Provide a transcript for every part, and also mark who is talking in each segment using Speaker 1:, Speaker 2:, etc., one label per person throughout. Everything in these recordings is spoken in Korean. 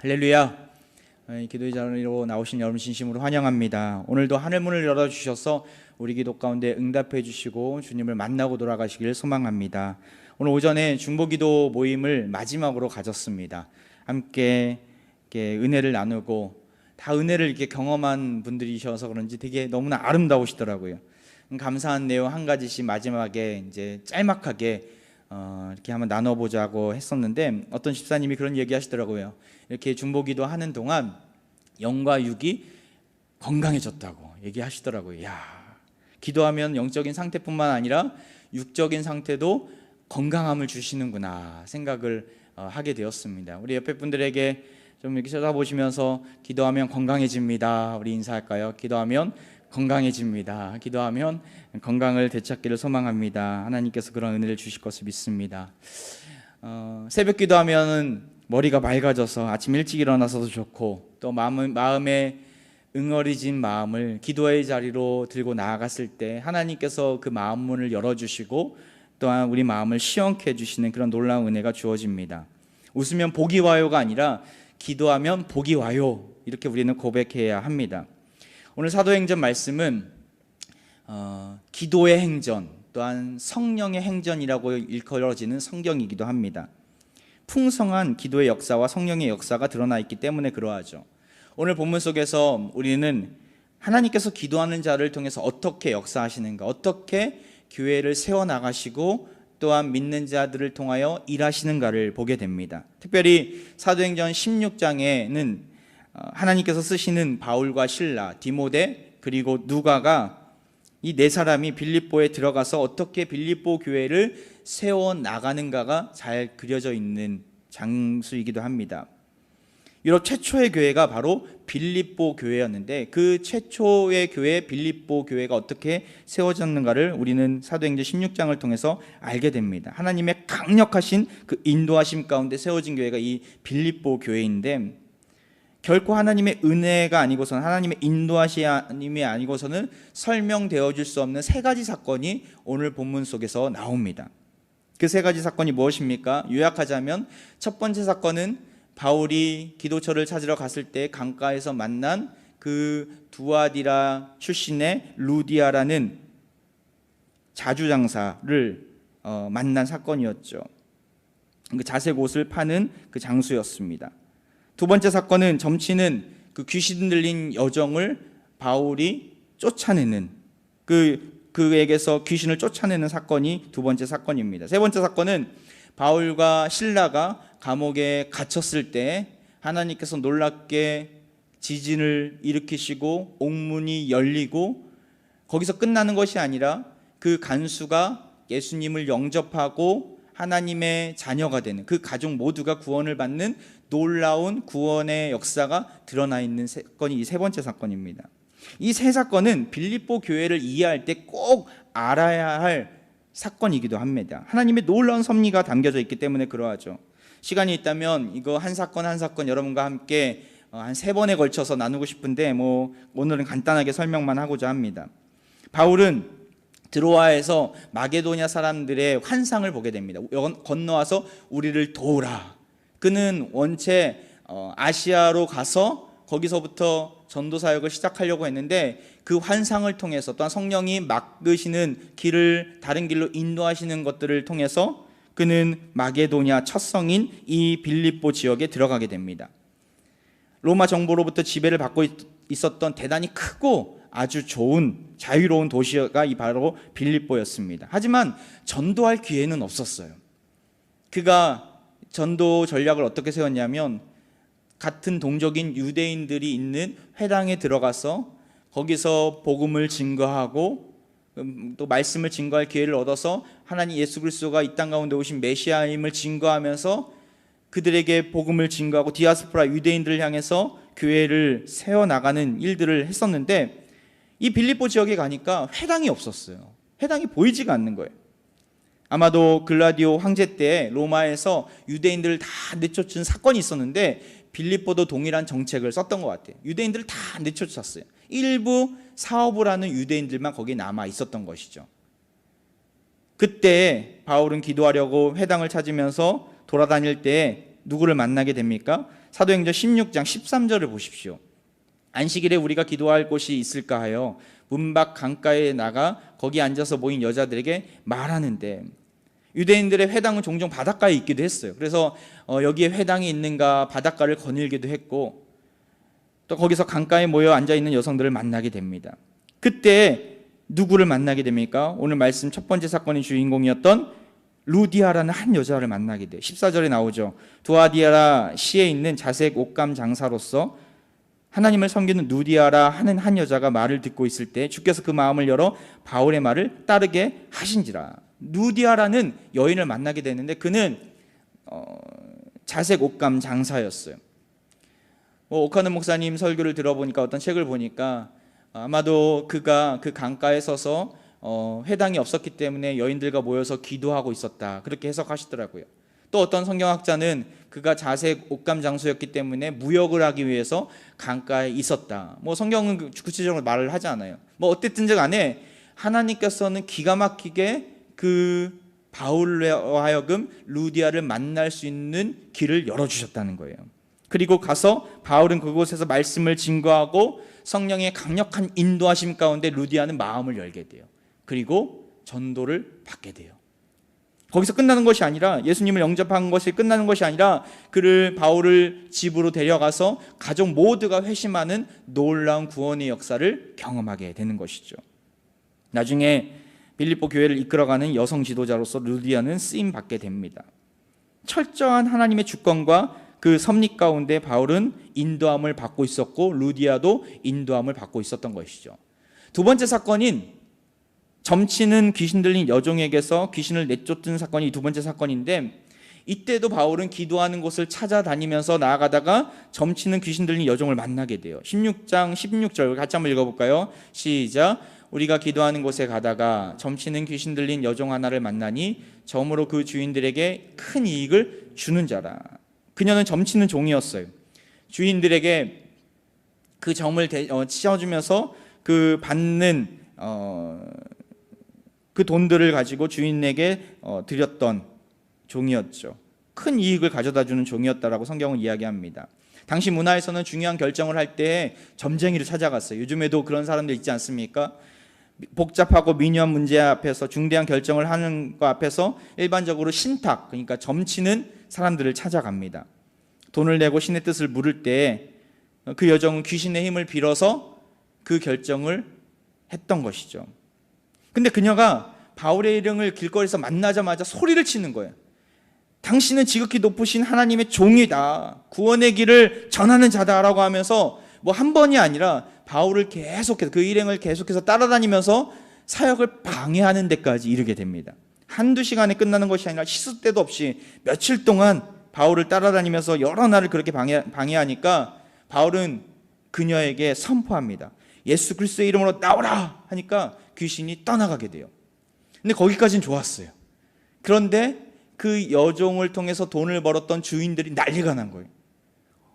Speaker 1: 할렐루야. 기도의 자리로 나오신 여러분 진심으로 환영합니다. 오늘도 하늘문을 열어주셔서 우리 기도 가운데 응답해 주시고 주님을 만나고 돌아가시길 소망합니다. 오늘 오전에 중보기도 모임을 마지막으로 가졌습니다. 함께 이렇게 은혜를 나누고 다 은혜를 이렇게 경험한 분들이셔서 그런지 되게 너무나 아름다우시더라고요. 감사한 내용 한 가지씩 마지막에 이제 짤막하게 이렇게 한번 나눠보자고 했었는데, 어떤 집사님이 그런 얘기 하시더라고요. 이렇게 중보기도 하는 동안 영과 육이 건강해졌다고 얘기하시더라고요. 야, 기도하면 영적인 상태뿐만 아니라 육적인 상태도 건강함을 주시는구나 생각을 하게 되었습니다. 우리 옆에 분들에게 좀 이렇게 쳐다보시면서 기도하면 건강해집니다, 우리 인사할까요? 기도하면 건강해집니다. 기도하면 건강을 되찾기를 소망합니다. 하나님께서 그런 은혜를 주실 것을 믿습니다. 새벽 기도하면 머리가 맑아져서 아침 일찍 일어나서도 좋고, 또 마음에 응어리진 마음을 기도의 자리로 들고 나아갔을 때 하나님께서 그 마음 문을 열어주시고 또한 우리 마음을 시원케 해주시는 그런 놀라운 은혜가 주어집니다. 웃으면 복이 와요가 아니라 기도하면 복이 와요, 이렇게 우리는 고백해야 합니다. 오늘 사도행전 말씀은 기도의 행전, 또한 성령의 행전이라고 일컬어지는 성경이기도 합니다. 풍성한 기도의 역사와 성령의 역사가 드러나 있기 때문에 그러하죠. 오늘 본문 속에서 우리는 하나님께서 기도하는 자를 통해서 어떻게 역사하시는가, 어떻게 교회를 세워나가시고 또한 믿는 자들을 통하여 일하시는가를 보게 됩니다. 특별히 사도행전 16장에는 하나님께서 쓰시는 바울과 실라, 디모데 그리고 누가가 이 네 사람이 빌립보에 들어가서 어떻게 빌립보 교회를 세워나가는가가 잘 그려져 있는 장수이기도 합니다. 유럽 최초의 교회가 바로 빌립보 교회였는데, 그 최초의 교회 빌립보 교회가 어떻게 세워졌는가를 우리는 사도행전 16장을 통해서 알게 됩니다. 하나님의 강력하신 그 인도하심 가운데 세워진 교회가 이 빌립보 교회인데, 결코 하나님의 은혜가 아니고서는, 하나님의 인도하심이 아니고서는 설명되어 줄 수 없는 세 가지 사건이 오늘 본문 속에서 나옵니다. 그 세 가지 사건이 무엇입니까? 요약하자면 첫 번째 사건은 바울이 기도처를 찾으러 갔을 때 강가에서 만난 그 두아디라 출신의 루디아라는 자주장사를 만난 사건이었죠. 그 자색 옷을 파는 그 장수였습니다. 두 번째 사건은 점치는 그 귀신 들린 여종을 바울이 쫓아내는, 그에게서 귀신을 쫓아내는 사건이 두 번째 사건입니다. 세 번째 사건은 바울과 실라가 감옥에 갇혔을 때 하나님께서 놀랍게 지진을 일으키시고 옥문이 열리고, 거기서 끝나는 것이 아니라 그 간수가 예수님을 영접하고 하나님의 자녀가 되는, 그 가족 모두가 구원을 받는 놀라운 구원의 역사가 드러나 있는 사건이 이 세 번째 사건입니다. 이 세 사건은 빌립보 교회를 이해할 때 꼭 알아야 할 사건이기도 합니다. 하나님의 놀라운 섭리가 담겨져 있기 때문에 그러하죠. 시간이 있다면 이거 한 사건 한 사건 여러분과 함께 한 3번에 걸쳐서 나누고 싶은데 오늘은 간단하게 설명만 하고자 합니다. 바울은 드로아에서 마게도냐 사람들의 환상을 보게 됩니다. 건너와서 우리를 도우라. 그는 원체 아시아로 가서 거기서부터 전도 사역을 시작하려고 했는데, 그 환상을 통해서 또한 성령이 막으시는 길을 다른 길로 인도하시는 것들을 통해서 그는 마게도냐 첫 성인 이 빌립보 지역에 들어가게 됩니다. 로마 정부로부터 지배를 받고 있었던 대단히 크고 아주 좋은 자유로운 도시가 바로 빌립보였습니다. 하지만 전도할 기회는 없었어요. 그가 전도 전략을 어떻게 세웠냐면, 같은 동족인 유대인들이 있는 회당에 들어가서 거기서 복음을 증거하고 또 말씀을 증거할 기회를 얻어서 하나님 예수 그리스도가 이 땅 가운데 오신 메시아임을 증거하면서 그들에게 복음을 증거하고 디아스포라 유대인들을 향해서 교회를 세워나가는 일들을 했었는데, 이 빌립보 지역에 가니까 회당이 없었어요. 회당이 보이지가 않는 거예요. 아마도 글라디오 황제 때 로마에서 유대인들을 다 내쫓은 사건이 있었는데 빌립보도 동일한 정책을 썼던 것 같아요. 유대인들을 다 내쫓았어요. 일부 사업을 하는 유대인들만 거기에 남아 있었던 것이죠. 그때 바울은 기도하려고 회당을 찾으면서 돌아다닐 때 누구를 만나게 됩니까? 사도행전 16장 13절을 보십시오. 안식일에 우리가 기도할 곳이 있을까 하여 문 밖 강가에 나가 거기 앉아서 모인 여자들에게 말하는데, 유대인들의 회당은 종종 바닷가에 있기도 했어요. 그래서 여기에 회당이 있는가 바닷가를 거닐기도 했고, 또 거기서 강가에 모여 앉아있는 여성들을 만나게 됩니다. 그때 누구를 만나게 됩니까? 오늘 말씀 첫 번째 사건의 주인공이었던 루디아라는 한 여자를 만나게 돼요. 14절에 나오죠. 두아디아라 시에 있는 자색 옷감 장사로서 하나님을 섬기는 루디아라 하는 한 여자가 말을 듣고 있을 때 주께서 그 마음을 열어 바울의 말을 따르게 하신지라. 루디아라는 여인을 만나게 되는데 그는 자색 옷감 장사였어요. 오카는 목사님 설교를 들어보니까, 어떤 책을 보니까 아마도 그가 그 강가에 서서 회당이 없었기 때문에 여인들과 모여서 기도하고 있었다, 그렇게 해석하시더라고요. 또 어떤 성경학자는 그가 자색 옷감 장수였기 때문에 무역을 하기 위해서 강가에 있었다. 성경은 구체적으로 말을 하지 않아요. 어쨌든지 간에 하나님께서는 기가 막히게 그 바울로 하여금 루디아를 만날 수 있는 길을 열어주셨다는 거예요. 그리고 가서 바울은 그곳에서 말씀을 증거하고 성령의 강력한 인도하심 가운데 루디아는 마음을 열게 돼요. 그리고 전도를 받게 돼요. 거기서 끝나는 것이 아니라, 예수님을 영접한 것이 끝나는 것이 아니라 바울을 집으로 데려가서 가족 모두가 회심하는 놀라운 구원의 역사를 경험하게 되는 것이죠. 나중에 빌립보 교회를 이끌어가는 여성 지도자로서 루디아는 쓰임 받게 됩니다. 철저한 하나님의 주권과 그 섭리 가운데 바울은 인도함을 받고 있었고 루디아도 인도함을 받고 있었던 것이죠. 두 번째 사건인 점치는 귀신 들린 여종에게서 귀신을 내쫓은 사건이 두 번째 사건인데, 이때도 바울은 기도하는 곳을 찾아다니면서 나아가다가 점치는 귀신 들린 여종을 만나게 돼요. 16장 16절 같이 한번 읽어볼까요? 시작. 우리가 기도하는 곳에 가다가 점치는 귀신 들린 여종 하나를 만나니 점으로 그 주인들에게 큰 이익을 주는 자라. 그녀는 점치는 종이었어요. 주인들에게 그 점을 씌워주면서 그 받는 그 돈들을 가지고 주인에게 드렸던 종이었죠. 큰 이익을 가져다주는 종이었다라고 성경은 이야기합니다. 당시 문화에서는 중요한 결정을 할 때 점쟁이를 찾아갔어요. 요즘에도 그런 사람들 있지 않습니까? 복잡하고 미묘한 문제 앞에서, 중대한 결정을 하는 것 앞에서 일반적으로 신탁, 그러니까 점치는 사람들을 찾아갑니다. 돈을 내고 신의 뜻을 물을 때 그 여종은 귀신의 힘을 빌어서 그 결정을 했던 것이죠. 근데 그녀가 바울의 이름을 길거리에서 만나자마자 소리를 치는 거예요. 당신은 지극히 높으신 하나님의 종이다, 구원의 길을 전하는 자다라고 하면서 한 번이 아니라 바울을 계속해서, 그 일행을 계속해서 따라다니면서 사역을 방해하는 데까지 이르게 됩니다. 한두 시간에 끝나는 것이 아니라 씻을 때도 없이 며칠 동안 바울을 따라다니면서 여러 날을 그렇게 방해하니까 바울은 그녀에게 선포합니다. 예수 그리스도의 이름으로 나오라 하니까 귀신이 떠나가게 돼요. 근데 거기까지는 좋았어요. 그런데 그 여종을 통해서 돈을 벌었던 주인들이 난리가 난 거예요.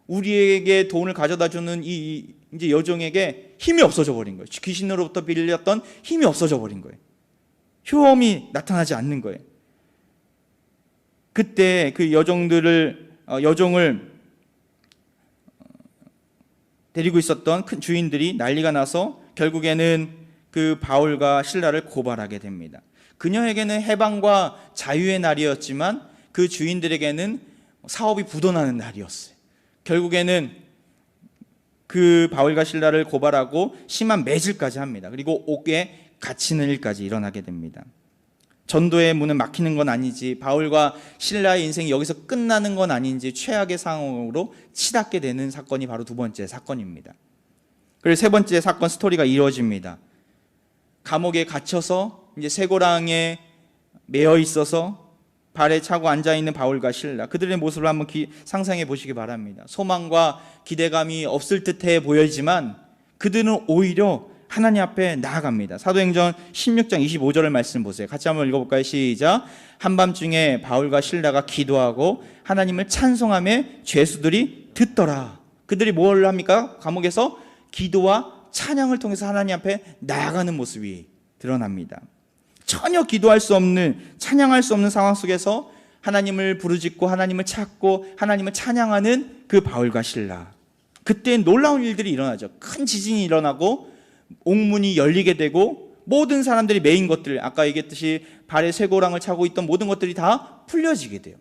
Speaker 1: 우리에게 돈을 가져다주는 이 이제 여종에게 힘이 없어져 버린 거예요. 귀신으로부터 빌렸던 힘이 없어져 버린 거예요. 효험이 나타나지 않는 거예요. 그때 그 여종을 데리고 있었던 큰 주인들이 난리가 나서 결국에는 그 바울과 실라를 고발하게 됩니다. 그녀에게는 해방과 자유의 날이었지만 그 주인들에게는 사업이 부도나는 날이었어요. 결국에는 그 바울과 실라를 고발하고 심한 매질까지 합니다. 그리고 옥에 갇히는 일까지 일어나게 됩니다. 전도의 문은 막히는 건 아니지, 바울과 실라의 인생이 여기서 끝나는 건 아닌지 최악의 상황으로 치닫게 되는 사건이 바로 두 번째 사건입니다. 그리고 세 번째 사건 스토리가 이루어집니다. 감옥에 갇혀서 이제 쇠고랑에 매여 있어서 발에 차고 앉아있는 바울과 실라, 그들의 모습을 한번 상상해 보시기 바랍니다. 소망과 기대감이 없을 듯해 보이지만 그들은 오히려 하나님 앞에 나아갑니다. 사도행전 16장 25절의 말씀 보세요. 같이 한번 읽어볼까요? 시작. 한밤중에 바울과 실라가 기도하고 하나님을 찬송하며 죄수들이 듣더라. 그들이 뭘 합니까? 감옥에서 기도와 찬양을 통해서 하나님 앞에 나아가는 모습이 드러납니다. 전혀 기도할 수 없는, 찬양할 수 없는 상황 속에서 하나님을 부르짖고 하나님을 찾고 하나님을 찬양하는 그 바울과 실라. 그때 놀라운 일들이 일어나죠. 큰 지진이 일어나고 옥문이 열리게 되고 모든 사람들이 메인 것들, 아까 얘기했듯이 발에 쇠고랑을 차고 있던 모든 것들이 다 풀려지게 돼요.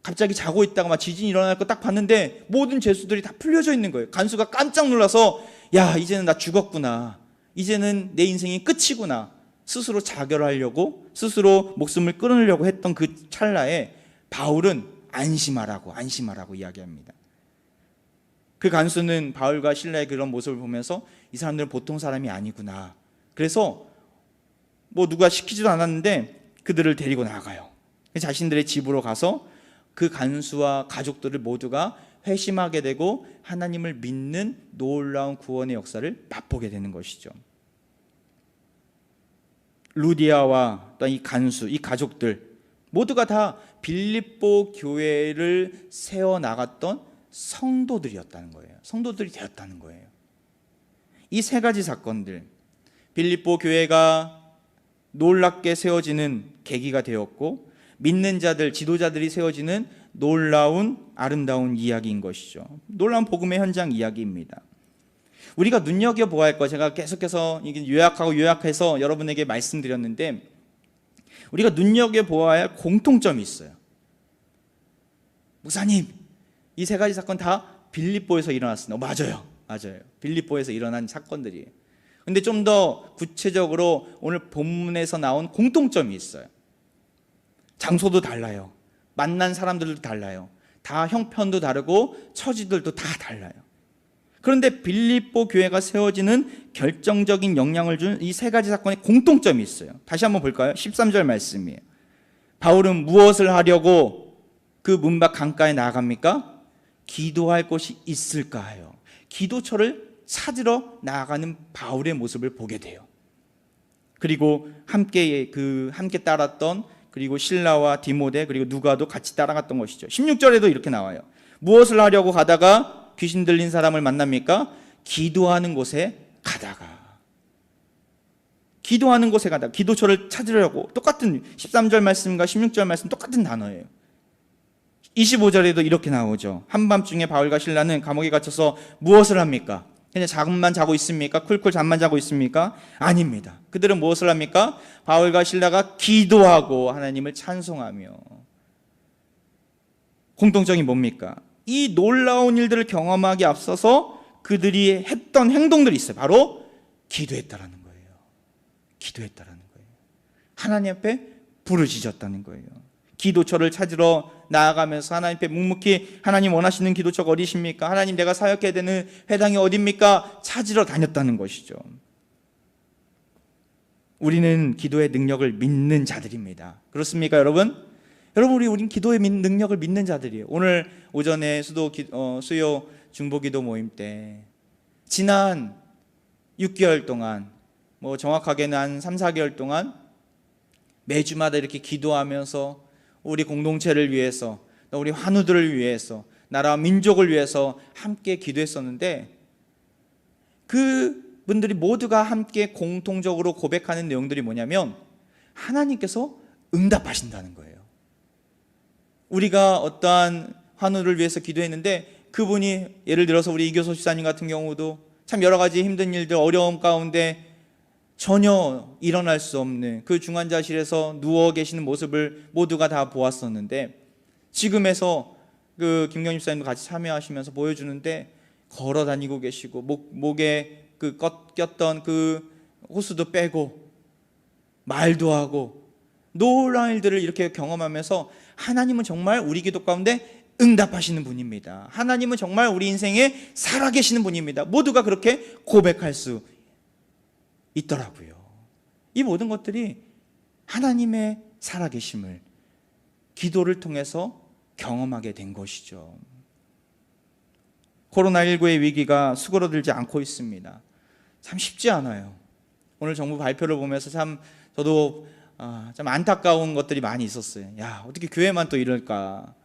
Speaker 1: 갑자기 자고 있다가 막 지진이 일어날 거 딱 봤는데 모든 죄수들이 다 풀려져 있는 거예요. 간수가 깜짝 놀라서 야, 이제는 나 죽었구나. 이제는 내 인생이 끝이구나. 스스로 자결하려고, 스스로 목숨을 끊으려고 했던 그 찰나에 바울은 안심하라고 이야기합니다. 그 간수는 바울과 실라의 그런 모습을 보면서 이 사람들은 보통 사람이 아니구나. 그래서 뭐 누가 시키지도 않았는데 그들을 데리고 나가요. 자신들의 집으로 가서 그 간수와 가족들을 모두가 회심하게 되고 하나님을 믿는 놀라운 구원의 역사를 맛보게 되는 것이죠. 루디아와 또 이 간수, 이 가족들 모두가 다 빌립보 교회를 세워나갔던 성도들이었다는 거예요. 성도들이 되었다는 거예요. 이 세 가지 사건들, 빌립보 교회가 놀랍게 세워지는 계기가 되었고 믿는 자들, 지도자들이 세워지는 놀라운 아름다운 이야기인 것이죠. 놀라운 복음의 현장 이야기입니다. 우리가 눈여겨보아야 할 것, 제가 계속해서 요약해서 여러분에게 말씀드렸는데 우리가 눈여겨보아야 할 공통점이 있어요. 목사님, 이 세 가지 사건 다 빌립보에서 일어났습니다. 맞아요. 빌립보에서 일어난 사건들이에요. 근데 좀 더 구체적으로 오늘 본문에서 나온 공통점이 있어요. 장소도 달라요. 만난 사람들도 달라요. 다 형편도 다르고 처지들도 다 달라요. 그런데 빌립보 교회가 세워지는 결정적인 영향을 준 이 세 가지 사건에 공통점이 있어요. 다시 한번 볼까요? 13절 말씀이에요. 바울은 무엇을 하려고 그 문밖 강가에 나아갑니까? 기도할 곳이 있을까 하여 기도처를 찾으러 나아가는 바울의 모습을 보게 돼요. 그리고 함께 따랐던 그리고 실라와 디모데 그리고 누가도 같이 따라갔던 것이죠. 16절에도 이렇게 나와요. 무엇을 하려고 가다가 귀신 들린 사람을 만납니까? 기도하는 곳에 가다가. 기도처를 찾으려고. 똑같은 13절 말씀과 16절 말씀 똑같은 단어예요. 25절에도 이렇게 나오죠. 한밤중에 바울과 실라는 감옥에 갇혀서 무엇을 합니까? 그냥 잠만 자고 있습니까? 쿨쿨 잠만 자고 있습니까? 아닙니다. 그들은 무엇을 합니까? 바울과 실라가 기도하고 하나님을 찬송하며. 공통점이 뭡니까? 이 놀라운 일들을 경험하기 앞서서 그들이 했던 행동들이 있어요. 바로 기도했다라는 거예요. 하나님 앞에 부르짖었다는 거예요. 기도처를 찾으러 나아가면서 하나님 앞에 묵묵히 하나님 원하시는 기도처가 어디십니까? 하나님 내가 사역해야 되는 회당이 어디입니까? 찾으러 다녔다는 것이죠. 우리는 기도의 능력을 믿는 자들입니다. 그렇습니까, 여러분? 우린 기도의 능력을 믿는 자들이에요. 오늘 오전에 수요 중보기도 모임 때 지난 6개월 동안 정확하게는 한 3, 4개월 동안 매주마다 이렇게 기도하면서 우리 공동체를 위해서, 우리 환우들을 위해서, 나라와 민족을 위해서 함께 기도했었는데 그분들이 모두가 함께 공통적으로 고백하는 내용들이 뭐냐면 하나님께서 응답하신다는 거예요. 우리가 어떠한 환우를 위해서 기도했는데 그분이 예를 들어서 우리 이교소 집사님 같은 경우도 참 여러 가지 힘든 일들, 어려움 가운데 전혀 일어날 수 없는 그 중환자실에서 누워 계시는 모습을 모두가 다 보았었는데 지금에서 그 김경임 집사님도 같이 참여하시면서 보여주는데 걸어 다니고 계시고 목에 그 꼈던 그 호수도 빼고 말도 하고 놀라운 일들을 이렇게 경험하면서 하나님은 정말 우리 기도 가운데 응답하시는 분입니다. 하나님은 정말 우리 인생에 살아계시는 분입니다. 모두가 그렇게 고백할 수 있더라고요. 이 모든 것들이 하나님의 살아계심을 기도를 통해서 경험하게 된 것이죠. 코로나19의 위기가 수그러들지 않고 있습니다. 참 쉽지 않아요. 오늘 정부 발표를 보면서 저도 참 안타까운 것들이 많이 있었어요. 야, 어떻게 교회만 또 이럴까?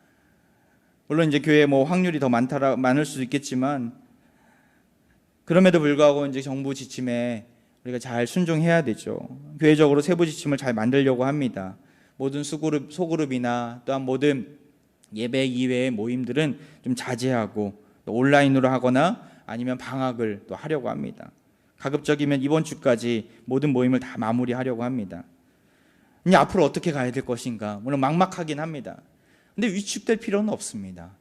Speaker 1: 물론 이제 교회 확률이 더 많을 수도 있겠지만 그럼에도 불구하고 이제 정부 지침에 우리가 잘 순종해야 되죠. 교회적으로 세부 지침을 잘 만들려고 합니다. 모든 소그룹이나 또한 모든 예배 이외의 모임들은 좀 자제하고 또 온라인으로 하거나 아니면 방학을 또 하려고 합니다. 가급적이면 이번 주까지 모든 모임을 다 마무리하려고 합니다. 이제 앞으로 어떻게 가야 될 것인가? 물론 막막하긴 합니다. 근데 위축될 필요는 없습니다.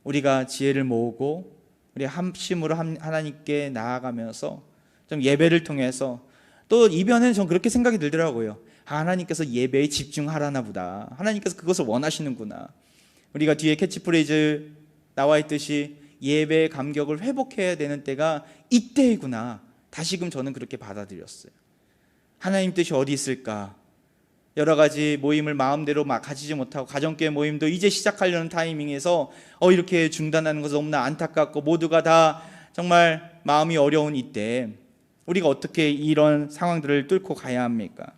Speaker 1: 우리가 지혜를 모으고 우리 합심으로 하나님께 나아가면서 좀 예배를 통해서 또 이변에는 전 그렇게 생각이 들더라고요. 하나님께서 예배에 집중하라나 보다. 하나님께서 그것을 원하시는구나. 우리가 뒤에 캐치프레이즈 나와 있듯이 예배의 감격을 회복해야 되는 때가 이때이구나. 다시금 저는 그렇게 받아들였어요. 하나님 뜻이 어디 있을까? 여러 가지 모임을 마음대로 가지지 못하고 가정교회 모임도 이제 시작하려는 타이밍에서 이렇게 중단하는 것은 너무나 안타깝고 모두가 다 정말 마음이 어려운 이때 우리가 어떻게 이런 상황들을 뚫고 가야 합니까?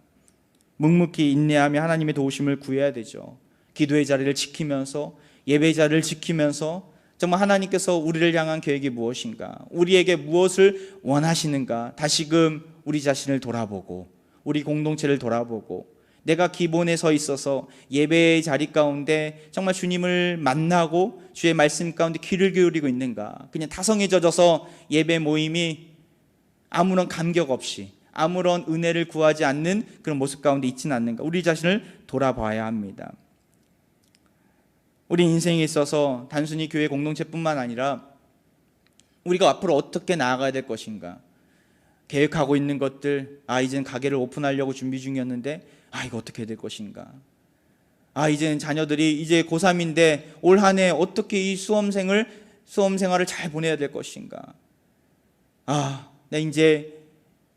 Speaker 1: 묵묵히 인내하며 하나님의 도우심을 구해야 되죠. 기도의 자리를 지키면서 예배의 자리를 지키면서 정말 하나님께서 우리를 향한 계획이 무엇인가, 우리에게 무엇을 원하시는가 다시금 우리 자신을 돌아보고 우리 공동체를 돌아보고 내가 기본에 서 있어서 예배의 자리 가운데 정말 주님을 만나고 주의 말씀 가운데 귀를 기울이고 있는가, 그냥 타성에 젖어서 예배 모임이 아무런 감격 없이 아무런 은혜를 구하지 않는 그런 모습 가운데 있지는 않는가, 우리 자신을 돌아봐야 합니다. 우리 인생에 있어서 단순히 교회 공동체뿐만 아니라 우리가 앞으로 어떻게 나아가야 될 것인가, 계획하고 있는 것들, 이제는 가게를 오픈하려고 준비 중이었는데 이거 어떻게 해야 될 것인가, 이제는 자녀들이 이제 고3인데 올 한 해 어떻게 이 수험 생활을 잘 보내야 될 것인가, 나 이제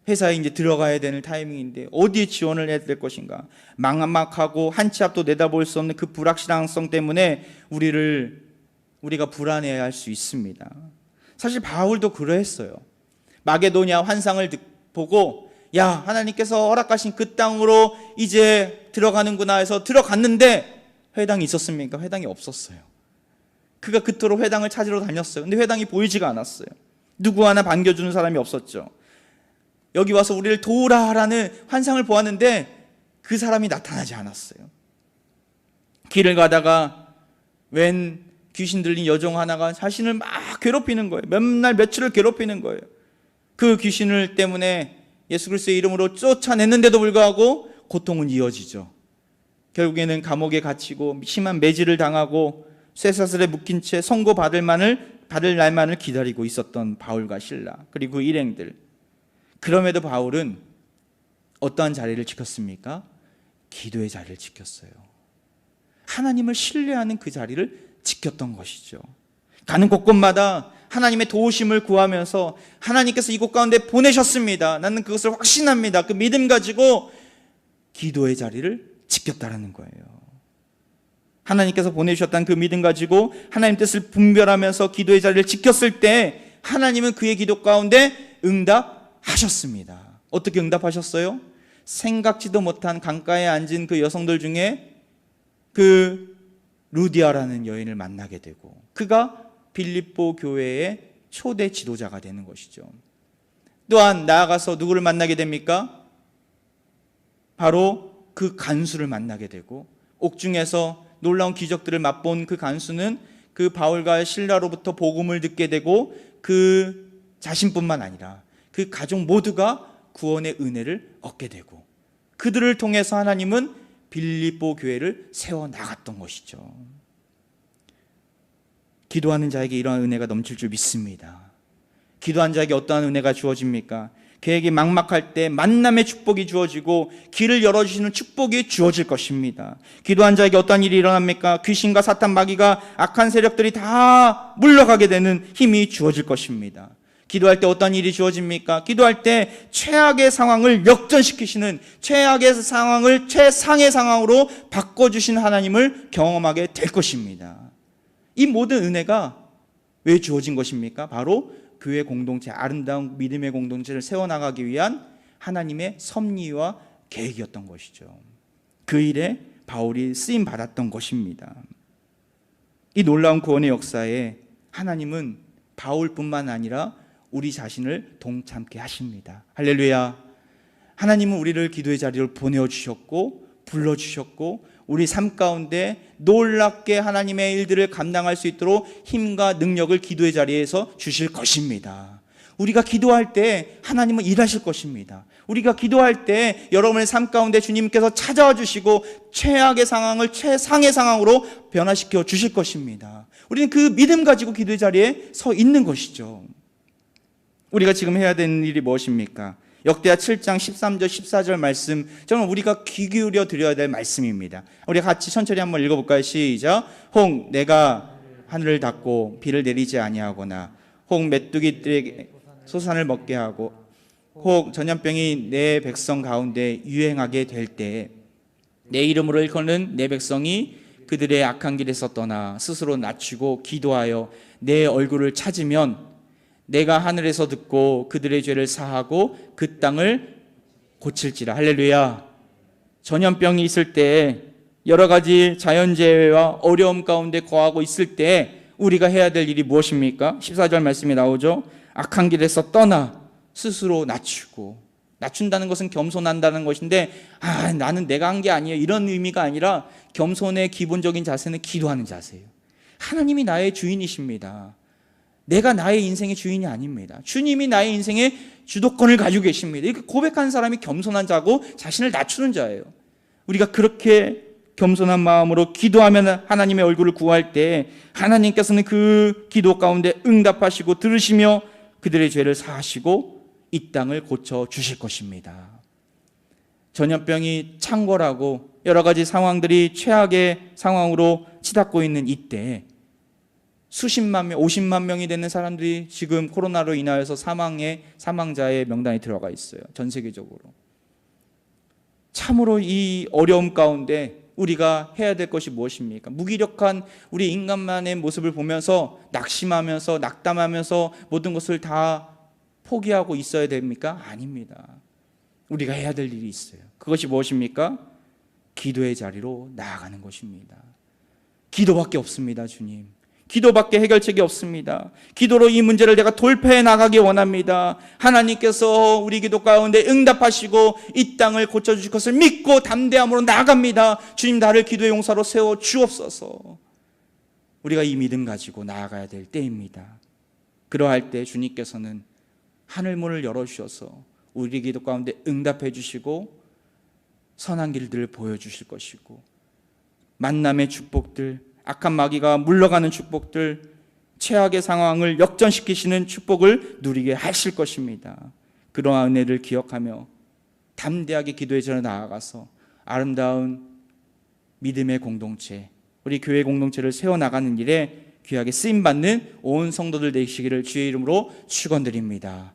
Speaker 1: 회사에 이제 들어가야 되는 타이밍인데 어디에 지원을 해야 될 것인가, 막막하고 한 치 앞도 내다볼 수 없는 그 불확실성성 때문에 우리가 불안해할 수 있습니다. 사실 바울도 그러했어요. 마게도냐 환상을 보고 하나님께서 허락하신 그 땅으로 이제 들어가는구나 해서 들어갔는데 회당이 있었습니까? 회당이 없었어요. 그가 그토록 회당을 찾으러 다녔어요. 근데 회당이 보이지가 않았어요. 누구 하나 반겨주는 사람이 없었죠. 여기 와서 우리를 도우라라는 환상을 보았는데 그 사람이 나타나지 않았어요. 길을 가다가 웬 귀신 들린 여종 하나가 자신을 막 괴롭히는 거예요. 몇 날 며칠을 괴롭히는 거예요. 그 귀신을 때문에 예수 그리스도의 이름으로 쫓아냈는데도 불구하고 고통은 이어지죠. 결국에는 감옥에 갇히고 심한 매질을 당하고 쇠사슬에 묶인 채 선고받을 날만을 기다리고 있었던 바울과 실라, 그리고 일행들. 그럼에도 바울은 어떠한 자리를 지켰습니까? 기도의 자리를 지켰어요. 하나님을 신뢰하는 그 자리를 지켰던 것이죠. 가는 곳곳마다 하나님의 도우심을 구하면서 하나님께서 이곳 가운데 보내셨습니다. 나는 그것을 확신합니다. 그 믿음 가지고 기도의 자리를 지켰다라는 거예요. 하나님께서 보내주셨다는 그 믿음 가지고 하나님 뜻을 분별하면서 기도의 자리를 지켰을 때 하나님은 그의 기도 가운데 응답하셨습니다. 어떻게 응답하셨어요? 생각지도 못한 강가에 앉은 그 여성들 중에 그 루디아라는 여인을 만나게 되고 그가 빌립보 교회의 초대 지도자가 되는 것이죠. 또한 나아가서 누구를 만나게 됩니까? 바로 그 간수를 만나게 되고 옥중에서 놀라운 기적들을 맛본 그 간수는 그 바울과 실라로부터 복음을 듣게 되고 그 자신뿐만 아니라 그 가족 모두가 구원의 은혜를 얻게 되고 그들을 통해서 하나님은 빌립보 교회를 세워나갔던 것이죠. 기도하는 자에게 이러한 은혜가 넘칠 줄 믿습니다. 기도한 자에게 어떠한 은혜가 주어집니까? 그에게 막막할 때 만남의 축복이 주어지고 길을 열어주시는 축복이 주어질 것입니다. 기도한 자에게 어떠한 일이 일어납니까? 귀신과 사탄 마귀가 악한 세력들이 다 물러가게 되는 힘이 주어질 것입니다. 기도할 때 어떤 일이 주어집니까? 기도할 때 최악의 상황을 역전시키시는, 최악의 상황을 최상의 상황으로 바꿔주신 하나님을 경험하게 될 것입니다. 이 모든 은혜가 왜 주어진 것입니까? 바로 교회 공동체, 아름다운 믿음의 공동체를 세워나가기 위한 하나님의 섭리와 계획이었던 것이죠. 그 일에 바울이 쓰임받았던 것입니다. 이 놀라운 구원의 역사에 하나님은 바울뿐만 아니라 우리 자신을 동참케 하십니다. 할렐루야. 하나님은 우리를 기도의 자리로 보내주셨고 불러주셨고 우리 삶 가운데 놀랍게 하나님의 일들을 감당할 수 있도록 힘과 능력을 기도의 자리에서 주실 것입니다. 우리가 기도할 때 하나님은 일하실 것입니다. 우리가 기도할 때 여러분의 삶 가운데 주님께서 찾아와 주시고 최악의 상황을 최상의 상황으로 변화시켜 주실 것입니다. 우리는 그 믿음 가지고 기도의 자리에 서 있는 것이죠. 우리가 지금 해야 되는 일이 무엇입니까? 역대하 7장 13절 14절 말씀, 정말 우리가 귀 기울여 드려야 될 말씀입니다. 우리 같이 천천히 한번 읽어볼까요? 시작. 혹 내가 하늘을 닫고 비를 내리지 아니하거나 혹 메뚜기들에게 소산을 먹게 하고 혹 전염병이 내 백성 가운데 유행하게 될 때 내 이름으로 일컫는 내 백성이 그들의 악한 길에서 떠나 스스로 낮추고 기도하여 내 얼굴을 찾으면 내가 하늘에서 듣고 그들의 죄를 사하고 그 땅을 고칠지라. 할렐루야. 전염병이 있을 때, 여러 가지 자연재해와 어려움 가운데 거하고 있을 때 우리가 해야 될 일이 무엇입니까? 14절 말씀이 나오죠. 악한 길에서 떠나 스스로 낮추고, 낮춘다는 것은 겸손한다는 것인데 나는 내가 한 게 아니에요, 이런 의미가 아니라 겸손의 기본적인 자세는 기도하는 자세예요. 하나님이 나의 주인이십니다. 내가 나의 인생의 주인이 아닙니다. 주님이 나의 인생의 주도권을 가지고 계십니다. 이렇게 고백하는 사람이 겸손한 자고 자신을 낮추는 자예요. 우리가 그렇게 겸손한 마음으로 기도하면 하나님의 얼굴을 구할 때 하나님께서는 그 기도 가운데 응답하시고 들으시며 그들의 죄를 사하시고 이 땅을 고쳐주실 것입니다. 전염병이 창궐하고 여러 가지 상황들이 최악의 상황으로 치닫고 있는 이때 수십만 명, 50만 명이 되는 사람들이 지금 코로나로 인하여서 사망자의 명단에 들어가 있어요. 전 세계적으로. 참으로 이 어려움 가운데 우리가 해야 될 것이 무엇입니까? 무기력한 우리 인간만의 모습을 보면서 낙심하면서 낙담하면서 모든 것을 다 포기하고 있어야 됩니까? 아닙니다. 우리가 해야 될 일이 있어요. 그것이 무엇입니까? 기도의 자리로 나아가는 것입니다. 기도밖에 없습니다. 주님, 기도밖에 해결책이 없습니다. 기도로 이 문제를 내가 돌파해 나가기 원합니다. 하나님께서 우리 기도 가운데 응답하시고 이 땅을 고쳐주실 것을 믿고 담대함으로 나아갑니다. 주님, 나를 기도의 용사로 세워 주옵소서. 우리가 이 믿음 가지고 나아가야 될 때입니다. 그러할 때 주님께서는 하늘문을 열어주셔서 우리 기도 가운데 응답해 주시고 선한 길들을 보여주실 것이고 만남의 축복들, 악한 마귀가 물러가는 축복들, 최악의 상황을 역전시키시는 축복을 누리게 하실 것입니다. 그러한 은혜를 기억하며 담대하게 기도의 전에 나아가서 아름다운 믿음의 공동체, 우리 교회 공동체를 세워나가는 일에 귀하게 쓰임받는 온 성도들 되시기를 주의 이름으로 축원드립니다.